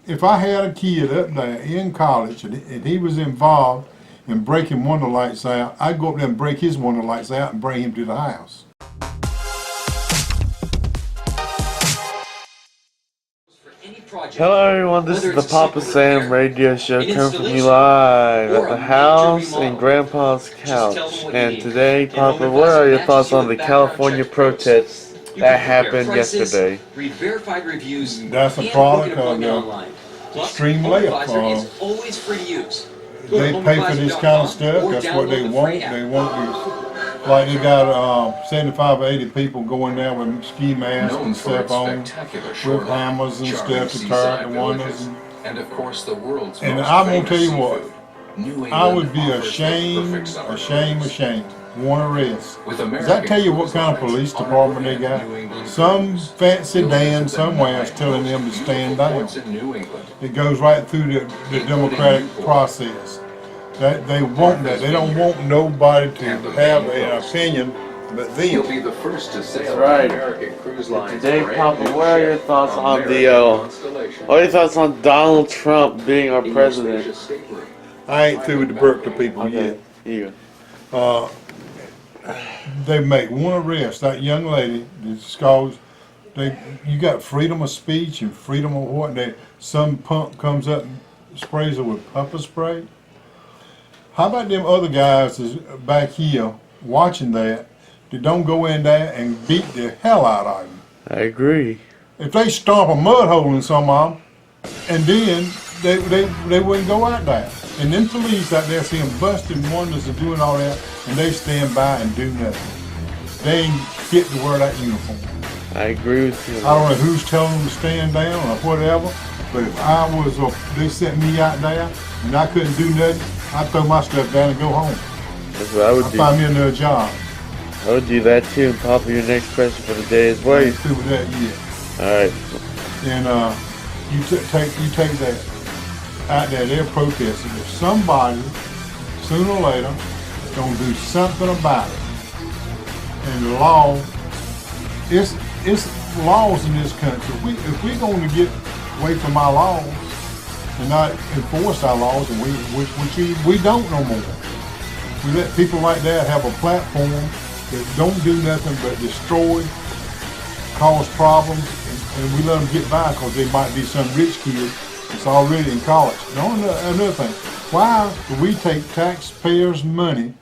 if I had a kid up there in college and he was involved in breaking one of the lights out, I'd go up there and break his one of the lights out and bring him to the house. Hello everyone, this is the Papa Sam radio show coming from you live at the house in Grandpa's couch. And today, Papa, what are your thoughts on the California protests that happened yesterday? That's a product of the extreme left. They pay for this kind of stuff. That's what they want. They want to, like they got 75 or 80 people going there with ski masks and stuff on, with hammers and stuff to tear out the windows. And I'm gonna tell you what, I would be ashamed. Want arrest. Does that tell you what kind of police department they got? Some fancy Dan somewhere is telling them to stand down. It goes right through the democratic process. They want that. They don't want nobody to have an opinion but them. He'll be the first to sail Right. American cruise lines. Today, Papa, what are your thoughts on what are your thoughts on Donald Trump being our president? I ain't through with the Berkeley people yet. Here you go. They make one arrest. That young lady, you got freedom of speech and freedom of what? Some punk comes up and sprays her with pepper spray. How about them other guys that's back here watching that don't go in there and beat the hell out of them? I agree. If they stomp a mud hole in some of them, and then they wouldn't go out there. And then police out there seeing busting wonders and doing all that, and they stand by and do nothing. They ain't fit to wear that uniform. I agree with you. I don't know who's telling them to stand down or whatever, but if I was, they sent me out there and I couldn't do nothing, I'd throw my stuff down and go home. That's what I would do. Find me another job. I would do that too. And Papa, your next question for the day is I what? ain't through with that yet. Alright. And you take that out there, they're protesting. If somebody, sooner or later, is going to do something about it, and the law, it's laws in this country. If we're going to get away from our laws and not enforce our laws, and which we don't no more. We let people like that have a platform that don't do nothing but destroy, cause problems, and we let them get by because they might be some rich kid that's already in college. Another thing, why do we take taxpayers' money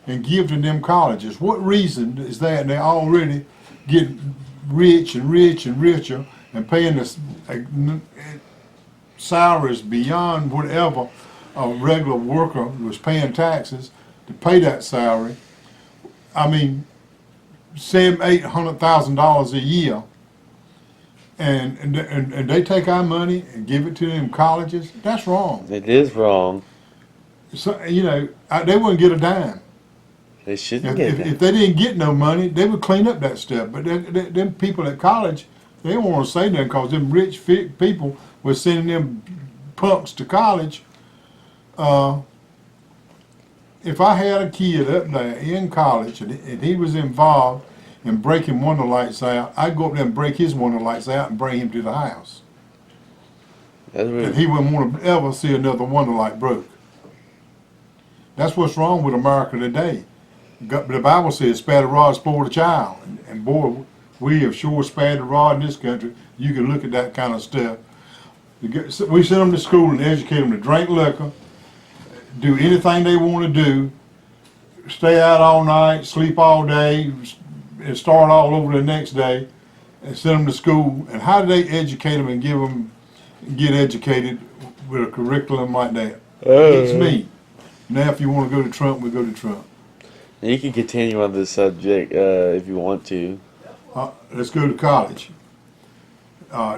and give to them colleges? What reason is that they already get rich and richer and paying the salaries beyond whatever a regular worker was paying taxes to pay that salary? I mean, $700,000-800,000 a year, and they take our money and give it to them colleges. That's wrong. It is wrong. So they wouldn't get a dime. They shouldn't get that. If they didn't get no money, they would clean up that stuff. But them people at college, they don't want to say nothing because them rich people were sending them punks to college. If I had a kid up there in college and he was involved in breaking one of the lights out, I'd go up there and break his one of the lights out and bring him to the house. And he wouldn't want to ever see another one light broke. That's what's wrong with America today. The Bible says, spare the rod, spoil the child. And boy, we have sure spared the rod in this country. You can look at that kind of stuff. We send them to school and educate them to drink liquor, do anything they want to do, stay out all night, sleep all day, and start all over the next day, and send them to school. And how do they educate them and get educated with a curriculum like that? It's me. Now, if you want to go to Trump, we go to Trump. You can continue on this subject if you want to. Let's go to college.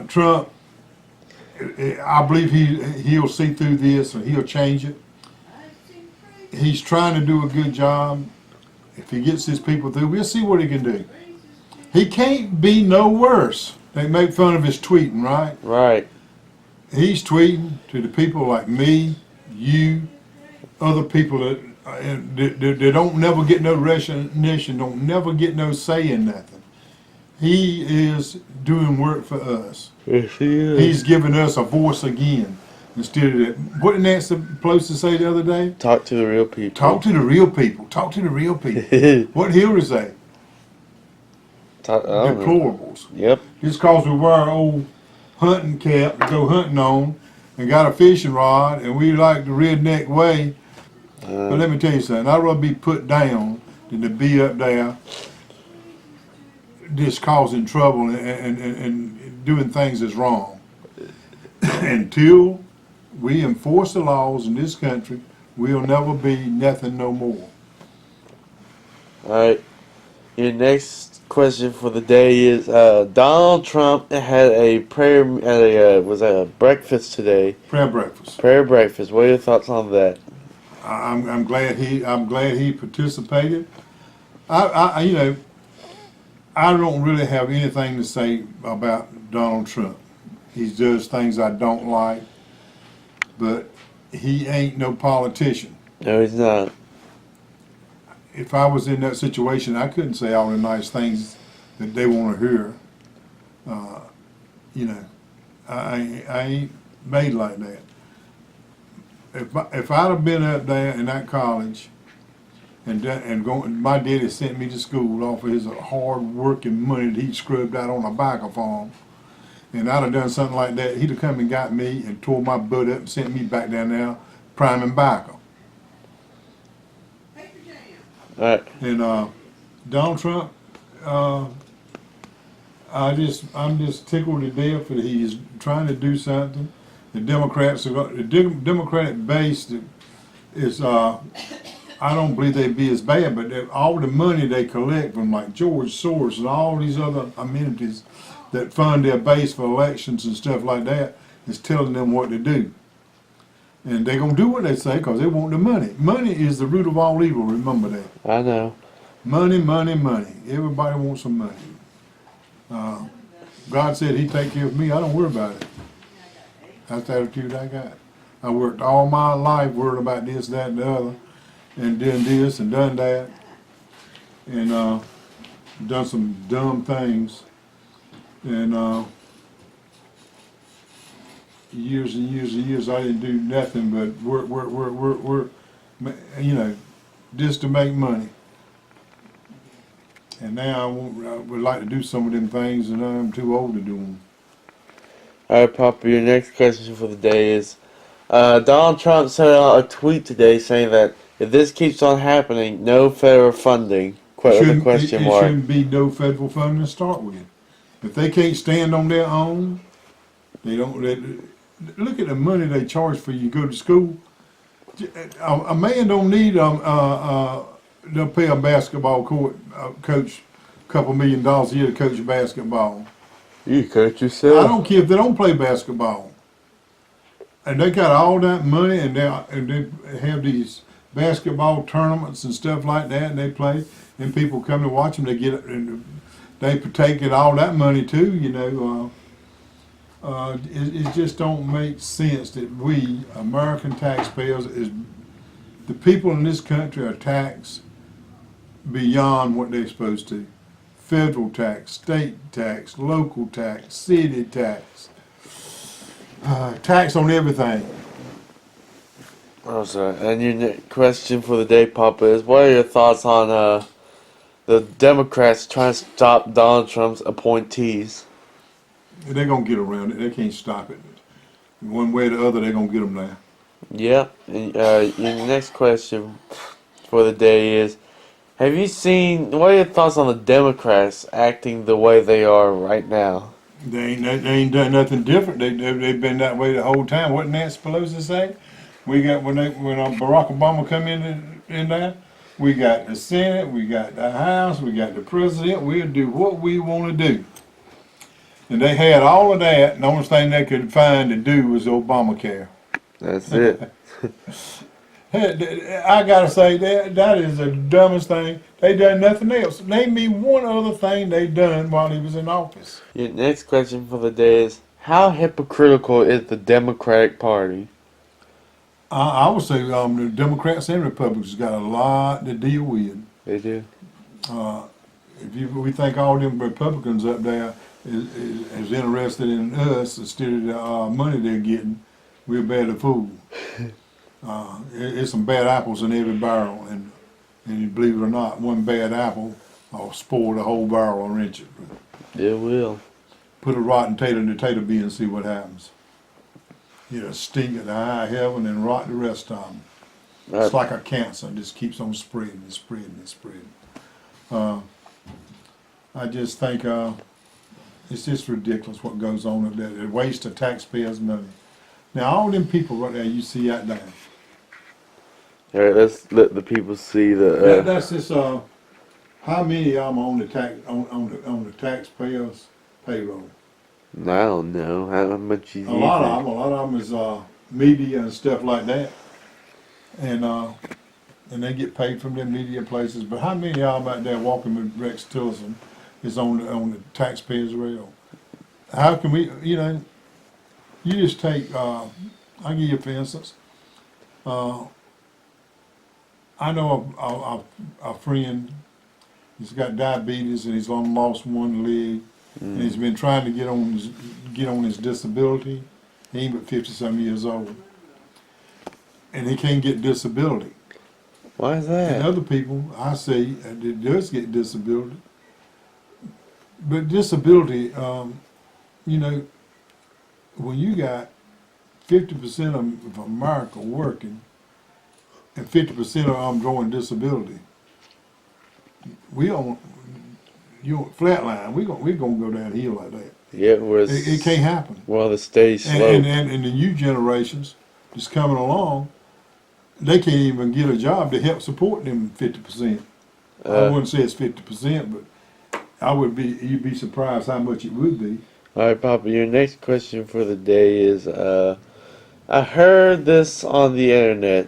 Trump, I believe he'll see through this and he'll change it. He's trying to do a good job. If he gets his people through, we'll see what he can do. He can't be no worse. They make fun of his tweeting, right? Right. He's tweeting to the people like me, you, other people that don't never get no recognition, don't never get no say in nothing. He is doing work for us. Yes, he is. He's giving us a voice again. Instead of that, what did Nancy Pelosi say the other day? Talk to the real people. Talk to the real people. Talk to the real people. What Hillary say? I don't know. Deplorables. Yep. Just cause we wear our old hunting cap to go hunting on and got a fishing rod and we like the redneck way. But let me tell you something, I'd rather be put down than to be up there just causing trouble and doing things that's wrong. Until we enforce the laws in this country, we'll never be nothing no more. Alright. Your next question for the day is Donald Trump had a breakfast today. Prayer breakfast. Prayer breakfast. What are your thoughts on that? I'm glad he participated. I don't really have anything to say about Donald Trump. He does things I don't like, but he ain't no politician. No, he's not. If I was in that situation, I couldn't say all the nice things that they want to hear. I ain't made like that. If I'd have been up there in that college and going, my daddy sent me to school off of his hard working money that he scrubbed out on a biker farm, and I'd have done something like that, he'd have come and got me and tore my butt up and sent me back down there priming biker. Alright. And Donald Trump, I'm just tickled to death that he's trying to do something. The Democratic base is I don't believe they'd be as bad, but all the money they collect from like George Soros and all these other amenities that fund their base for elections and stuff like that is telling them what to do. And they're going to do what they say because they want the money. Money is the root of all evil, remember that. I know. Money, money, money. Everybody wants some money. God said he'd take care of me. I don't worry about it. That's the attitude I got. I worked all my life worried about this, that, and the other, and done this and done that, and done some dumb things. And years and years and years, I didn't do nothing but work, just to make money. And now I would like to do some of them things, and I'm too old to do them. Alright, Papa, your next question for the day is Donald Trump sent out a tweet today saying that if this keeps on happening, no federal funding. Question mark. It shouldn't be no federal funding to start with. If they can't stand on their own, they don't. Look at the money they charge for you to go to school. A man don't need they'll pay a basketball coach a couple $1 million a year to coach basketball. You coach yourself. I don't care if they don't play basketball. And they got all that money, and they have these basketball tournaments and stuff like that, and they play, and people come to watch them. They get it, and they partake in all that money too. It just don't make sense that we American taxpayers, the people in this country, are taxed beyond what they're supposed to. Federal tax, state tax, local tax, city tax, tax on everything. Oh, sorry. And your next question for the day, Papa, is what are your thoughts on the Democrats trying to stop Donald Trump's appointees? They're going to get around it. They can't stop it. One way or the other, they're going to get them there. Yeah. And, your next question for the day is, have you seen, what are your thoughts on the Democrats acting the way they are right now? They ain't done nothing different. They've been that way the whole time. What did Nancy Pelosi say? We got when Barack Obama come in there, we got the Senate, we got the House, we got the President. We'll do what we want to do. And they had all of that, and the only thing they could find to do was Obamacare. That's it. I gotta say that is the dumbest thing. They done nothing else. Name me one other thing they done while he was in office. Your next question for the day is, how hypocritical is the Democratic Party? I would say the Democrats and Republicans got a lot to deal with. They do. we think all them Republicans up there is interested in us instead of the money they're getting, we're bad to fool. It's some bad apples in every barrel, and you believe it or not, one bad apple will spoil the whole barrel and wrench it. It will. Put a rotten tater in the tater bean and see what happens. It'll stink at the high heaven and rot the rest of them. It's like a cancer, it just keeps on spreading and spreading and spreading. I just think it's just ridiculous what goes on up there. It wastes the taxpayers' money. Now all them people right there you see out there. All right, let's let the people see the. That's just how many of them on the on the taxpayers' payroll? I don't know how much you. A lot of them is media and stuff like that, and they get paid from their media places. But how many of them out there walking with Rex Tillerson is on the taxpayers' rail? How can we? You just take. I'll give you for instance. I know a friend. He's got diabetes and he's only lost one leg, and he's been trying to get on his disability. He ain't but 50-some years old, and he can't get disability. Why is that? And other people, I say, that does get disability, but disability, when you got 50% of America working and 50% of them drawing disability, we don't. Flatline. We gonna go downhill like that. Yeah, It can't happen. Well, the steady slope. And the new generations that's coming along, they can't even get a job to help support them 50%. I wouldn't say it's 50%, but you'd be surprised how much it would be. All right, Papa. Your next question for the day is: I heard this on the internet.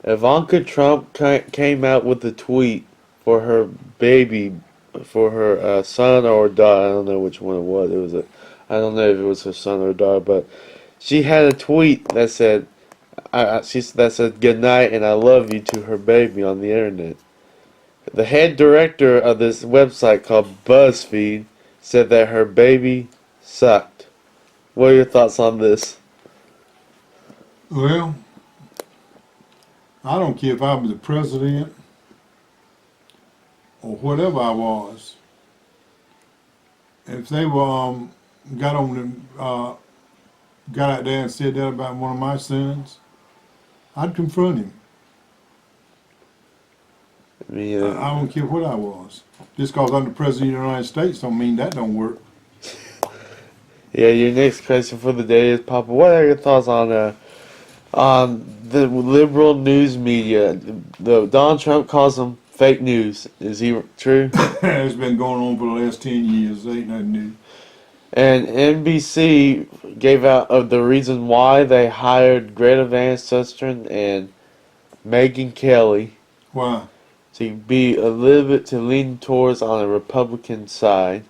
Ivanka Trump came out with a tweet for her baby, for her son or daughter. I don't know which one it was. I don't know if it was her son or daughter, but she had a tweet that said, that said "Good night" and "I love you" to her baby on the internet. The head director of this website called BuzzFeed said that her baby sucked. What are your thoughts on this? Well, I don't care if I was the president or whatever I was. If they were got out there and said that about one of my sons, I'd confront him. I mean, I don't care what I was. Just because I'm the president of the United States don't mean that don't work. yeah, your next question for the day is, Papa, what are your thoughts on the liberal news media? Donald Trump calls them fake news. Is he true? It's been going on for the last 10 years. Ain't nothing new. And NBC gave out the reason why they hired Greta Van Susteren and Megyn Kelly. Why? To be a little bit to lean towards on the Republican side.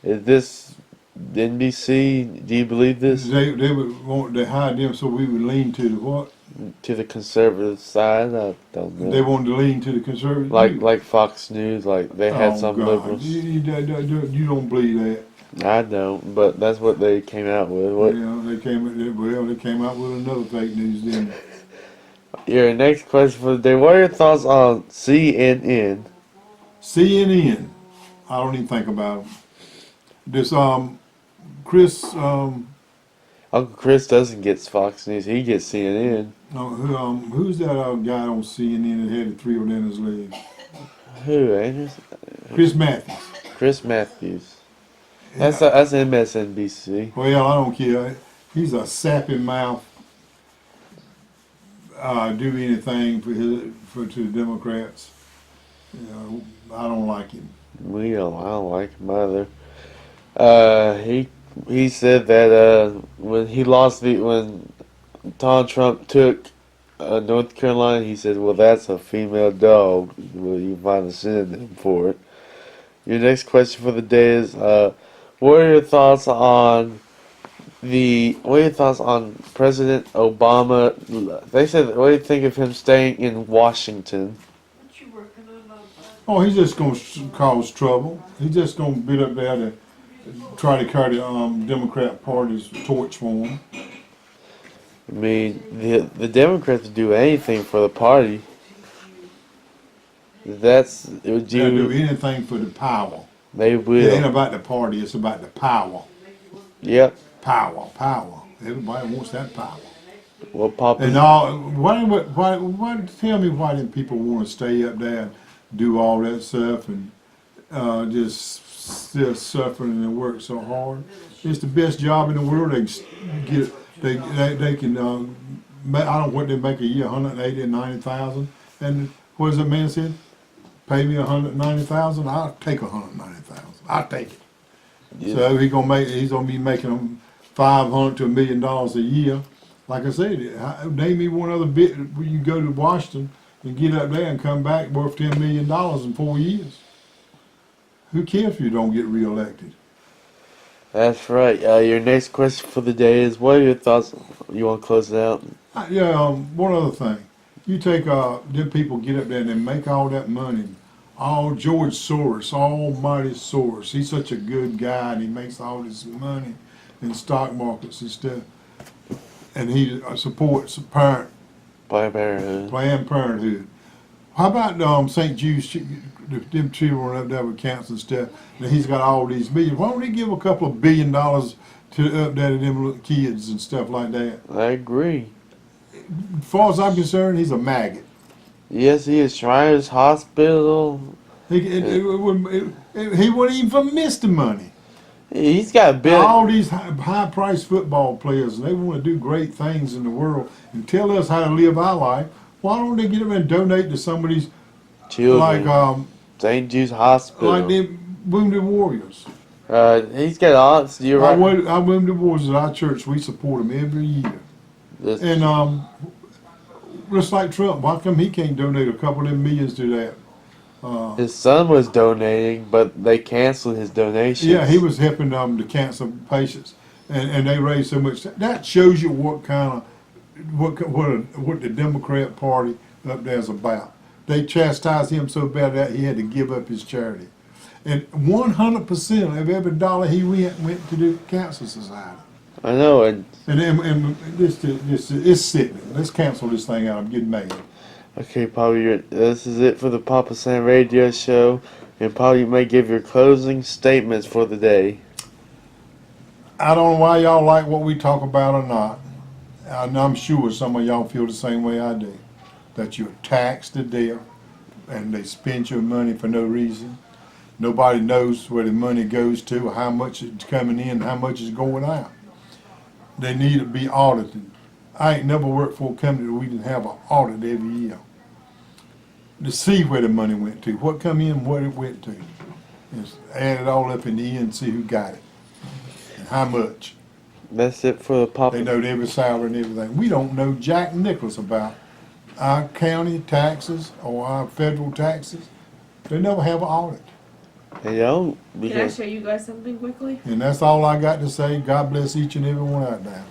Is this NBC? Do you believe this? They would want to hire them so we would lean to the what? To the conservative side? I don't know. They wanted to lean to the conservative. Like Fox News, like they had some God. liberals. You don't believe that. I don't, but that's what they came out with. What? Yeah, they came out with another fake news, didn't they? Your next question for the day: what are your thoughts on CNN? CNN. I don't even think about them. This Chris Uncle Chris doesn't get Fox News; he gets CNN. who's that guy on CNN that had the three on his leg? Who? Andrews? Chris Matthews. Chris Matthews. That's MSNBC. Well, I don't care. He's a sappy mouth. Do anything to the Democrats. I don't like him. I don't like him either. He said that when Donald Trump took North Carolina, he said, "Well, that's a female dog. Well, you find a synonym for it." Your next question for the day is, what are your thoughts on President Obama? They said, what do you think of him staying in Washington? Oh, he's just going to cause trouble. He's just going to be up there to try to carry the Democrat Party's torch for him. I mean, the Democrats would do anything for the party. It would They'll do anything for the power. They will. It ain't about the party, it's about the power. Yep. Power. Everybody wants that power. Well, Papa. And tell me why didn't people want to stay up there and do all that stuff and just still suffering and work so hard? It's the best job in the world. They can I don't know what they make a year, 180 and 90,000. And what does that man said? Pay me 190,000. I'll take 190,000. I'll take it. Yeah. So he's gonna be making them $500 to $1 million a year. Like I said, name me one other bit where you go to Washington and get up there and come back worth $10 million in 4 years. Who cares if you don't get reelected? That's right. Your next question for the day is, what are your thoughts? You want to close it out? One other thing. You take them people get up there and they make all that money. All George Soros, almighty Soros. He's such a good guy and he makes all this money in stock markets and stuff. And he supports Planned Parenthood. How about St. Jude's, them children up there with cancer and stuff, and he's got all these millions. Why don't he give a couple of $1 billion to up there to them little kids and stuff like that? I agree. As far as I'm concerned, he's a maggot. Yes, he is. Shriners Hospital. He wouldn't even miss the money. He's got a bit. All these high-priced football players, and they want to do great things in the world and tell us how to live our life. Why don't they get them and donate to some of these children? Like St. Jude's Hospital, like the Wounded Warriors. He's got odds. You're right. Our Wounded Warriors at our church, we support them every year. And just like Trump, why come he can't donate a couple of them millions to that? His son was donating, but they canceled his donations. Yeah, he was helping the cancer patients, and they raised so much. That shows you what kind of what the Democrat Party up there is about. They chastised him so bad that he had to give up his charity, and 100% of every dollar he went to the Cancer Society. I know, and this it's sickening. Let's cancel this thing out. I'm getting mad. Okay, Polly, this is it for the Papa Sam Radio Show, and Polly, you may give your closing statements for the day. I don't know why y'all like what we talk about or not. And I'm sure some of y'all feel the same way I do, that you're taxed to death and they spend your money for no reason. Nobody knows where the money goes to, or how much is coming in, and how much is going out. They need to be audited. I ain't never worked for a company that we didn't have an audit every year to see where the money went to, what come in, what it went to. Just add it all up in the end and see who got it and how much. That's it for the Papa. They know every salary and everything. We don't know jack nickels about our county taxes or our federal taxes. They never have an audit. They don't. Can I show you guys something quickly? And that's all I got to say. God bless each and every one out there.